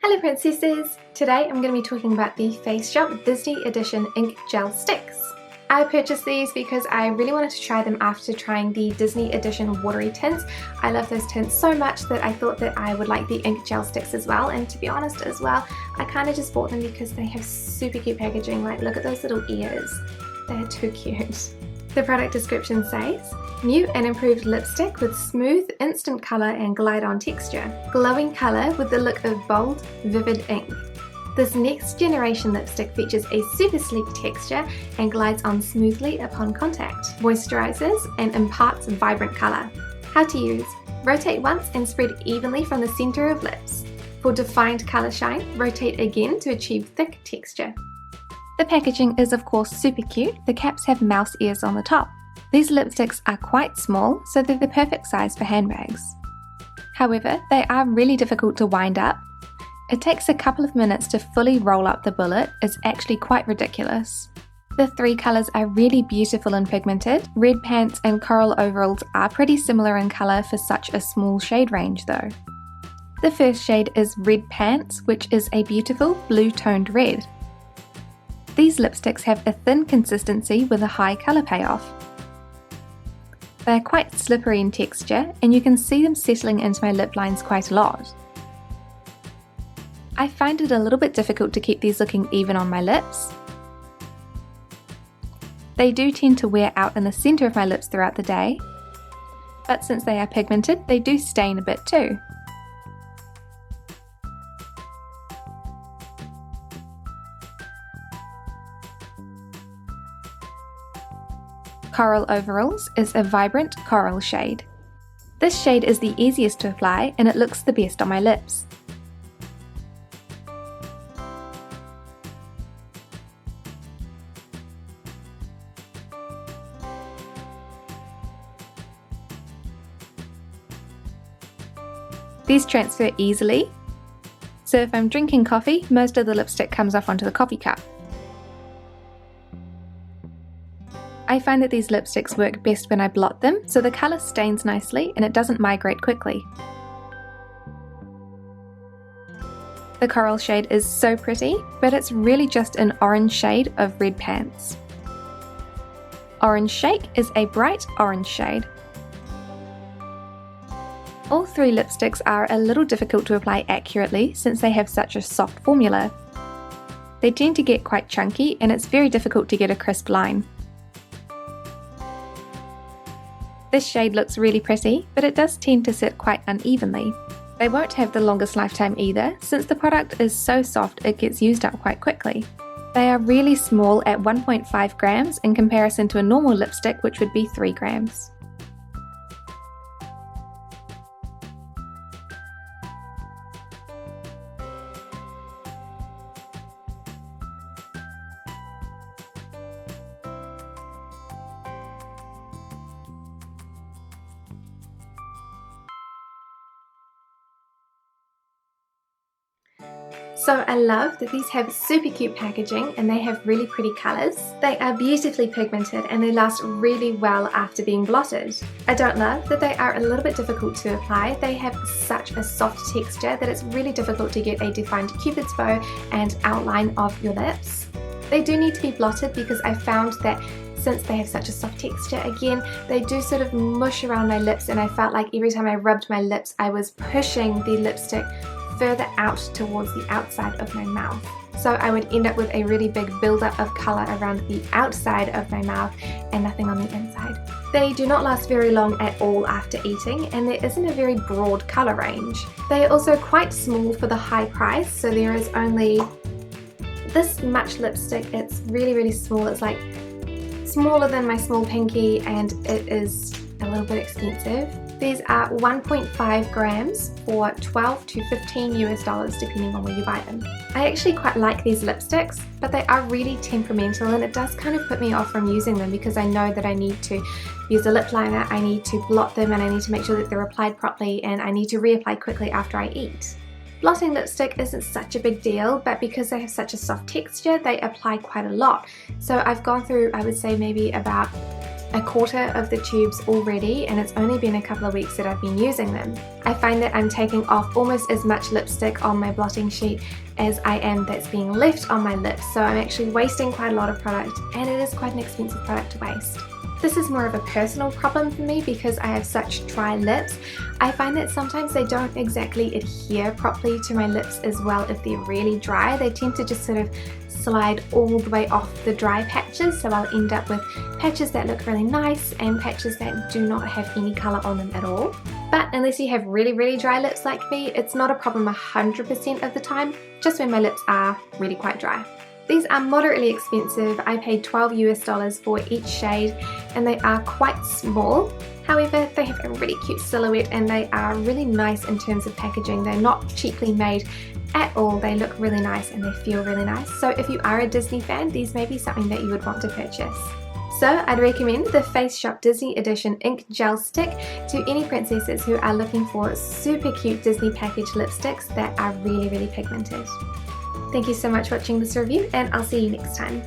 Hello princesses! Today I'm going to be talking about the Face Shop Disney Edition ink gel sticks. I purchased these because I really wanted to try them after trying the Disney Edition watery tints. I love those tints so much that I thought that I would like the ink gel sticks as well, and to be honest as well, I kind of just bought them because they have super cute packaging. Like, look at those little ears. They're too cute. The product description says, new and improved lipstick with smooth, instant colour and glide-on texture. Glowing colour with the look of bold, vivid ink. This next generation lipstick features a super sleek texture and glides on smoothly upon contact. Moisturizes and imparts vibrant colour. How to use. Rotate once and spread evenly from the centre of lips. For defined colour shine, rotate again to achieve thick texture. The packaging is of course super cute. The caps have mouse ears on the top. These lipsticks are quite small, so they're the perfect size for handbags. However, they are really difficult to wind up. It takes a couple of minutes to fully roll up the bullet. It's actually quite ridiculous. The three colours are really beautiful and pigmented. Red pants and coral overalls are pretty similar in colour for such a small shade range though. The first shade is Red Pants, which is a beautiful blue-toned red. These lipsticks have a thin consistency with a high colour payoff. They are quite slippery in texture, and you can see them settling into my lip lines quite a lot. I find it a little bit difficult to keep these looking even on my lips. They do tend to wear out in the centre of my lips throughout the day, but since they are pigmented, they do stain a bit too. Coral Overalls is a vibrant coral shade. This shade is the easiest to apply and it looks the best on my lips. These transfer easily, so if I'm drinking coffee, most of the lipstick comes off onto the coffee cup. I find that these lipsticks work best when I blot them, so the colour stains nicely and it doesn't migrate quickly. The coral shade is so pretty, but it's really just an orange shade of Red Pants. Orange Shake is a bright orange shade. All three lipsticks are a little difficult to apply accurately since they have such a soft formula. They tend to get quite chunky and it's very difficult to get a crisp line. This shade looks really pretty, but it does tend to sit quite unevenly. They won't have the longest lifetime either, since the product is so soft it gets used up quite quickly. They are really small at 1.5 grams in comparison to a normal lipstick, which would be 3 grams. So I love that these have super cute packaging and they have really pretty colours. They are beautifully pigmented and they last really well after being blotted. I don't love that they are a little bit difficult to apply. They have such a soft texture that it's really difficult to get a defined cupid's bow and outline of your lips. They do need to be blotted because I found that since they have such a soft texture, again, they do sort of mush around my lips, and I felt like every time I rubbed my lips I was pushing the lipstick further out towards the outside of my mouth. So I would end up with a really big buildup of colour around the outside of my mouth and nothing on the inside. They do not last very long at all after eating, and there isn't a very broad colour range. They are also quite small for the high price, so there is only this much lipstick. It's really small. It's like smaller than my small pinky and it is a little bit expensive. These are 1.5 grams for $12 to $15 US depending on where you buy them. I actually quite like these lipsticks, but they are really temperamental and it does kind of put me off from using them because I know that I need to use a lip liner, I need to blot them, and I need to make sure that they're applied properly, and I need to reapply quickly after I eat. Blotting lipstick isn't such a big deal, but because they have such a soft texture, they apply quite a lot. So I've gone through, I would say maybe about a quarter of the tubes already, and it's only been a couple of weeks that I've been using them. I find that I'm taking off almost as much lipstick on my blotting sheet as I am that's being left on my lips, so I'm actually wasting quite a lot of product, and it is quite an expensive product to waste. This is more of a personal problem for me because I have such dry lips. I find that sometimes they don't exactly adhere properly to my lips as well if they're really dry. They tend to just sort of slide all the way off the dry patches, so I'll end up with patches that look really nice and patches that do not have any colour on them at all. But unless you have really dry lips like me, it's not a problem 100% of the time, just when my lips are really quite dry. These are moderately expensive. I paid $12 for each shade and they are quite small. However, they have a really cute silhouette and they are really nice in terms of packaging. They're not cheaply made at all. They look really nice and they feel really nice. So if you are a Disney fan, these may be something that you would want to purchase. So I'd recommend the Face Shop Disney Edition Ink Gel Stick to any princesses who are looking for super cute Disney packaged lipsticks that are really pigmented. Thank you so much for watching this review, and I'll see you next time.